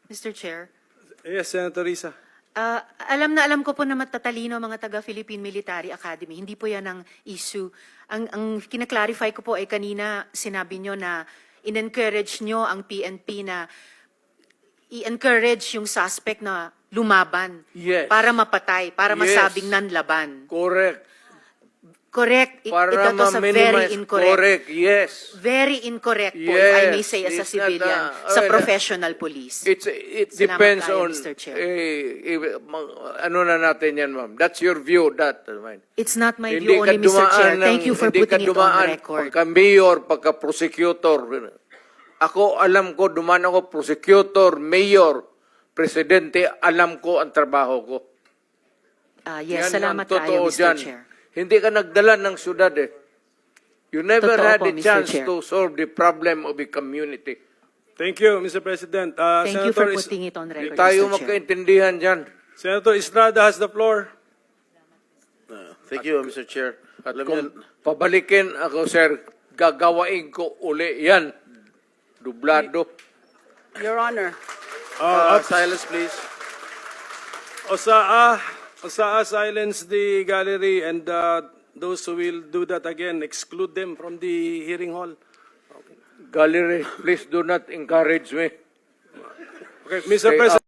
Mr. Chair. Yes, Senator Risa. Alam ko po na matatalino ang mga taga-Philippine Military Academy. Hindi po yan ang issue. Ang kinaklarify ko po ay kanina sinabi nyo na in-encourage nyo ang PNP na i-encourage yung suspect na lumaban. Yes. Para mapatay, para Yes. masabing nanlaban. Correct. Correct. Para That was a very ma-minimize. incorrect. Correct, yes. Very incorrect po, if I may Yes, say, as a it's not, civilian, sa well, professional police. It Salamat depends tayo, on, Mr. Chair. ano na natin yan, ma'am. That's your view, that. It's not my Hindi view ka only, Mr. Chair. dumaan Thank you for hindi ka putting it on dumaan record. Pagka-mayor, pagka-prosecutor. Ako, alam ko, dumaan ako, prosecutor, mayor, presidente, alam ko ang trabaho ko. Yes, Yan ang salamat totoo tayo, Mr. dyan. Chair. Hindi ka nagdala ng syudad eh. You never Totoo had po, a Mr. chance Chair. to solve the problem of the community. Thank you, Mr. President. Thank you for Senator putting it on record, Tayo Mr. Chair. magkaintindihan dyan. Senator Estrada has the floor. Thank you, Mr. Chair. At Alam kung niyo, pabalikin ako, sir, gagawain ko uli yan. Dublado. Your Honor. Silence, please. Osaa, silence the gallery, and those who will do that again, exclude them from the hearing hall. Gallery, please do not encourage me. Okay, Mr. President.